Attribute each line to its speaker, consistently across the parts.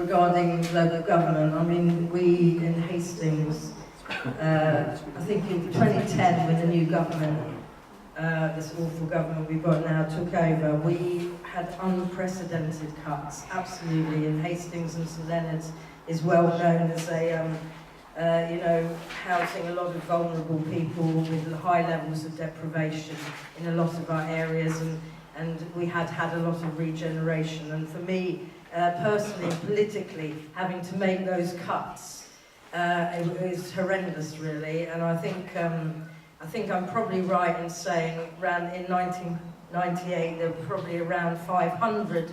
Speaker 1: regarding local government. I mean, we in Hastings, I think in 2010, when the new government, this awful government we've got now, took over, we had unprecedented cuts, absolutely. In Hastings and St Leonard's is well known as a, housing a lot of vulnerable people with high levels of deprivation in a lot of our areas, and we had a lot of regeneration. And for me, personally, politically, having to make those cuts, it was horrendous, really. And I think I'm probably right in saying around in 1998 there were probably around 500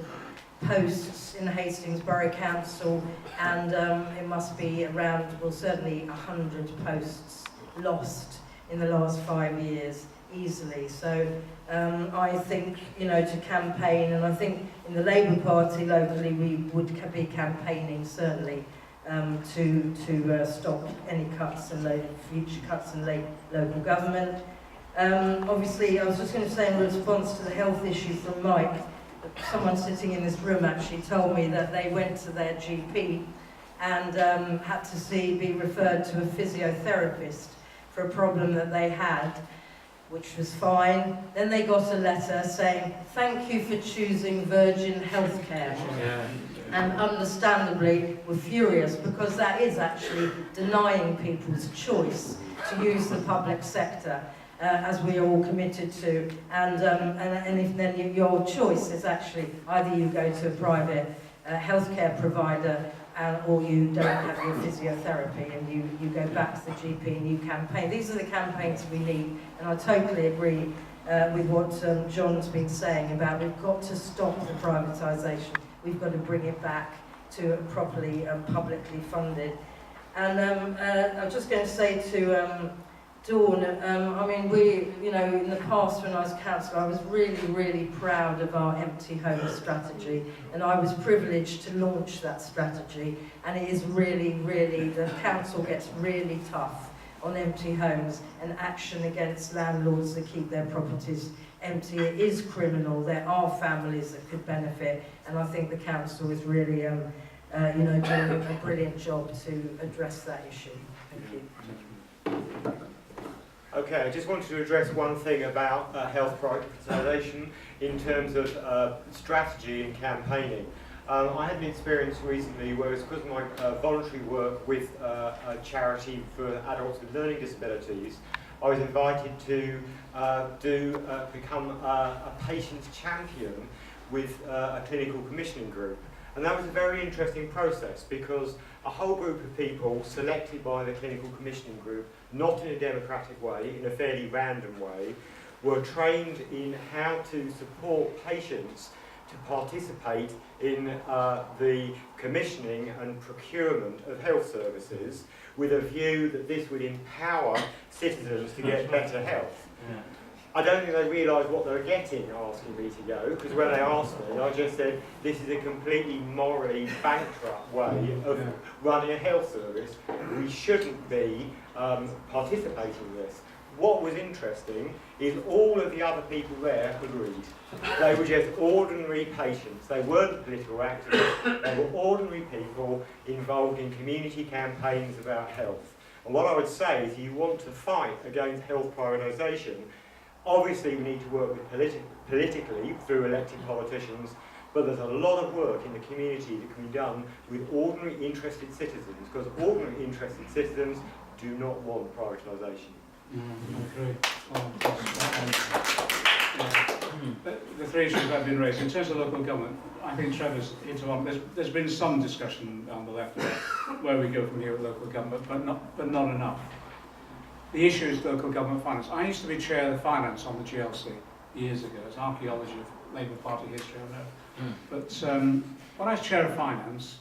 Speaker 1: posts in the Hastings Borough Council, and it must be around, well, certainly 100 posts lost in the last 5 years, easily. So I think, to campaign, and I think in the Labour Party locally we would be campaigning certainly to stop any cuts and future cuts in local government. Obviously, I was just going to say in response to the health issue from Mike, someone sitting in this room actually told me that they went to their GP and had to be referred to a physiotherapist for a problem that they had, which was fine. Then they got a letter saying, "Thank you for choosing Virgin Healthcare." Yeah. And understandably were furious, because that is actually denying people's choice to use the public sector, as we are all committed to. And if then your choice is actually either you go to a private healthcare provider, or you don't have your physiotherapy, and you go back to the GP and you campaign. These are the campaigns we need, and I totally agree with what John's been saying about we've got to stop the privatisation. We've got to bring it back to properly publicly funded. And I was just going to say to Dawn, I mean, in the past when I was councillor, I was really, really proud of our empty homes strategy, and I was privileged to launch that strategy, and it is really, really, the council gets really tough on empty homes and action against landlords that keep their properties empty. It is criminal. There are families that could benefit, and I think the council is really doing a brilliant job to address that issue. Thank you.
Speaker 2: Okay, I just wanted to address one thing about health privatisation in terms of strategy and campaigning. I had an experience recently where, because of my voluntary work with a charity for adults with learning disabilities, I was invited to become a patient's champion with a clinical commissioning group. And that was a very interesting process, because a whole group of people selected by the clinical commissioning group, not in a democratic way, in a fairly random way, were trained in how to support patients to participate in the commissioning and procurement of health services, with a view that this would empower citizens to get better health. Yeah. I don't think they realised what they were getting asking me to go, because when they asked me, I just said, this is a completely morally bankrupt way of running a health service. We shouldn't be participating in this. What was interesting is all of the other people there agreed. They were just ordinary patients. They weren't political activists. They were ordinary people involved in community campaigns about health. And what I would say is, you want to fight against health privatisation, obviously we need to work with politically through elected politicians, but there's a lot of work in the community that can be done with ordinary interested citizens, because ordinary interested citizens do not want privatisation.
Speaker 3: The three issues that have been raised, in terms of local government, I think Trevor's hit on. There's been some discussion on the left about where we go from here with local government, but not enough. The issue is local government finance. I used to be chair of finance on the GLC years ago. It's archaeology of Labour Party history, I know. But when I was chair of finance,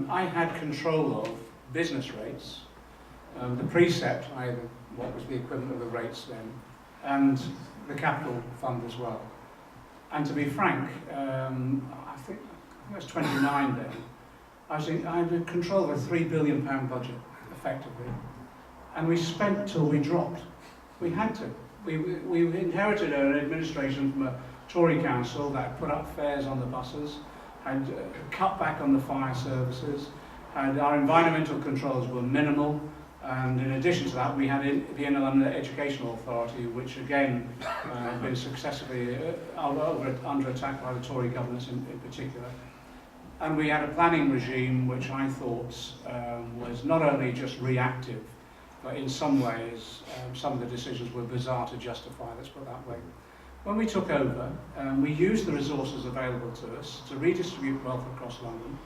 Speaker 3: I had control of business rates, the precept, what was the equivalent of the rates then, and the capital fund as well. And to be frank, I think I was 29 then. I had control of a £3 billion budget, effectively. And we spent till we dropped. We had to. We inherited an administration from a Tory council that put up fares on the buses, had cut back on the fire services, and our environmental controls were minimal, and in addition to that we had the Inner London Educational Authority, which again had been successively under attack by the Tory governments in particular. And we had a planning regime which I thought was not only just reactive, but in some ways some of the decisions were bizarre to justify, let's put it that way. When we took over, we used the resources available to us to redistribute wealth across London,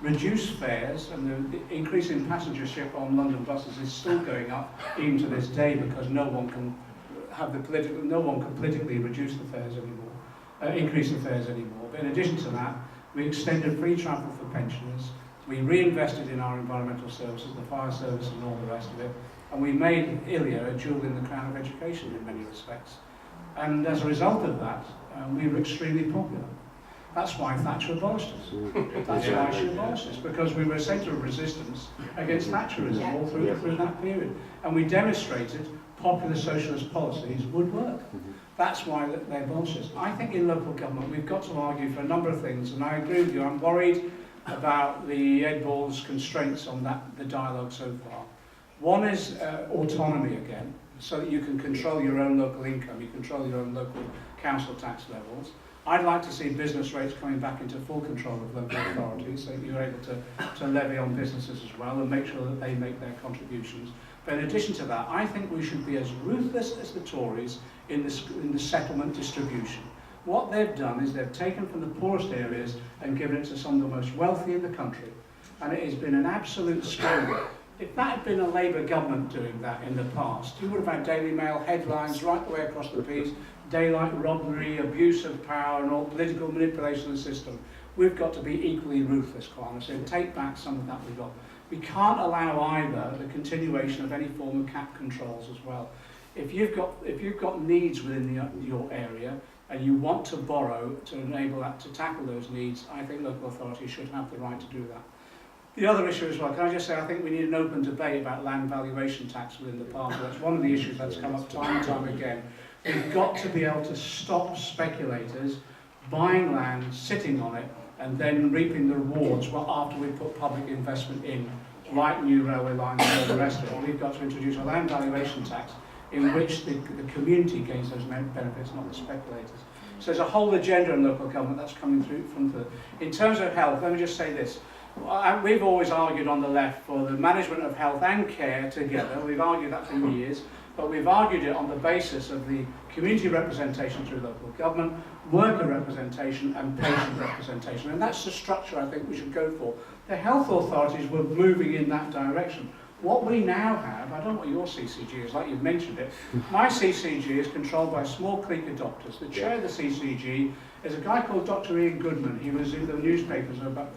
Speaker 3: reduce fares, and the increase in passengership on London buses is still going up even to this day, because no one can politically reduce the fares anymore, increase the fares anymore. But in addition to that, we extended free travel for pensioners, we reinvested in our environmental services, the fire service and all the rest of it, and we made Elliott a jewel in the crown of education in many respects. And as a result of that, we were extremely popular. That's why Thatcher abolished us. That's why she abolished us, because we were a centre of resistance against Thatcherism all through that period. And we demonstrated popular socialist policies would work. That's why they abolished us. I think in local government we've got to argue for a number of things, and I agree with you. I'm worried about the Ed Balls constraints on the dialogue so far. One is autonomy again, so that you can control your own local income, you control your own local council tax levels. I'd like to see business rates coming back into full control of local authorities, so that you're able to levy on businesses as well and make sure that they make their contributions. But in addition to that, I think we should be as ruthless as the Tories in the settlement distribution. What they've done is they've taken from the poorest areas and given it to some of the most wealthy in the country. And it has been an absolute scandal. If that had been a Labour government doing that in the past, you would have had Daily Mail headlines right the way across the piece, daylight robbery, abuse of power and all political manipulation of the system. We've got to be equally ruthless, quite honestly, and take back some of that we've got. We can't allow either the continuation of any form of cap controls as well. If you've got needs within your area and you want to borrow to enable that to tackle those needs, I think local authorities should have the right to do that. The other issue as well, can I just say, I think we need an open debate about land valuation tax within the party. That's one of the issues that's come up time and time again. We've got to be able to stop speculators buying land, sitting on it, and then reaping the rewards after we put public investment in, like new railway lines and all the rest of it. We've got to introduce a land valuation tax in which the community gains those benefits, not the speculators. So there's a whole agenda in local government that's coming through from the... In terms of health, let me just say this. We've always argued on the left for the management of health and care together. We've argued that for years, but we've argued it on the basis of the community representation through local government, worker representation and patient representation. And that's the structure I think we should go for. The health authorities were moving in that direction. What we now have, I don't know what your CCG is, like you've mentioned it, my CCG is controlled by a small clique of doctors. The chair of the CCG is a guy called Dr. Ian Goodman. He was in the newspapers about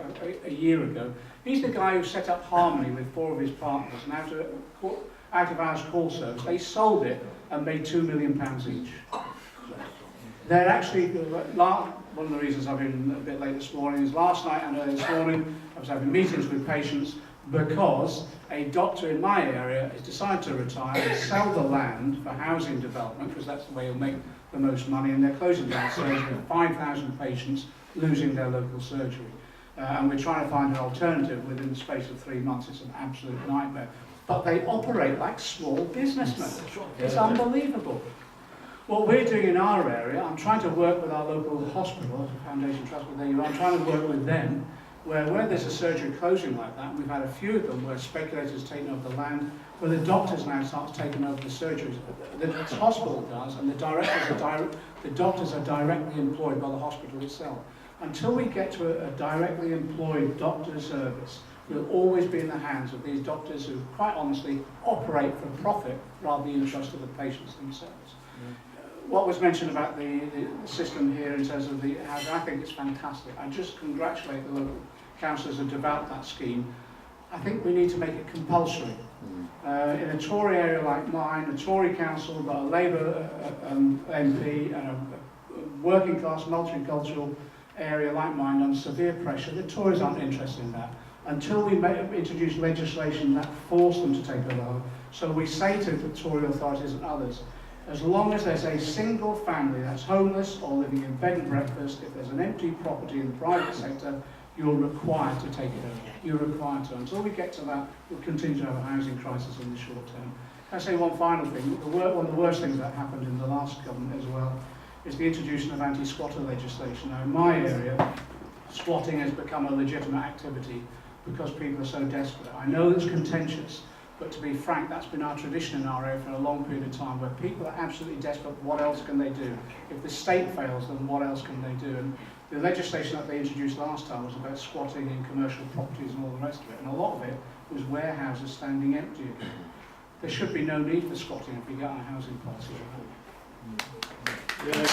Speaker 3: a year ago. He's the guy who set up Harmony with 4 of his partners, and after out-of-hours call service, they sold it and made £2 million each. They're actually, one of the reasons I've been a bit late this morning is last night and early this morning I was having meetings with patients because a doctor in my area has decided to retire and sell the land for housing development, because that's the way he'll make the most money, and they're closing down surgery with 5,000 patients losing their local surgery. And we're trying to find an alternative within the space of 3 months. It's an absolute nightmare. But they operate like small businessmen. It's unbelievable. What we're doing in our area, I'm trying to work with our local hospital, Foundation Trust, there you are, I'm trying to work with them, where there's a surgery closing like that, and we've had a few of them where speculators taking over the land, where the doctors now start taking over the surgeries. The hospital does, and the doctors are directly employed by the hospital itself. Until we get to a directly employed doctor service, we'll always be in the hands of these doctors who, quite honestly, operate for profit rather than in the interest of the patients themselves. What was mentioned about the system here in terms of I think it's fantastic. I just congratulate the local councillors who developed that scheme. I think we need to make it compulsory. In a Tory area like mine, a Tory council, but a Labour MP and a working class multicultural area like mine under severe pressure, the Tories aren't interested in that. Until we introduce legislation that force them to take over. So we say to the Tory authorities and others, As long as there's a single family that's homeless or living in bed and breakfast, if there's an empty property in the private sector, you're required to take it over. You're required to. Until we get to that, we'll continue to have a housing crisis in the short term. Can I say one final thing? One of the worst things that happened in the last government as well is the introduction of anti-squatter legislation. Now, in my area, squatting has become a legitimate activity because people are so desperate. I know it's contentious, but to be frank, that's been our tradition in our area for a long period of time, where people are absolutely desperate. What else can they do? If the state fails, then what else can they do? And the legislation that they introduced last time was about squatting in commercial properties and all the rest of it, and a lot of it was warehouses standing empty again. There should be no need for squatting if we get our housing policy.
Speaker 2: Yeah.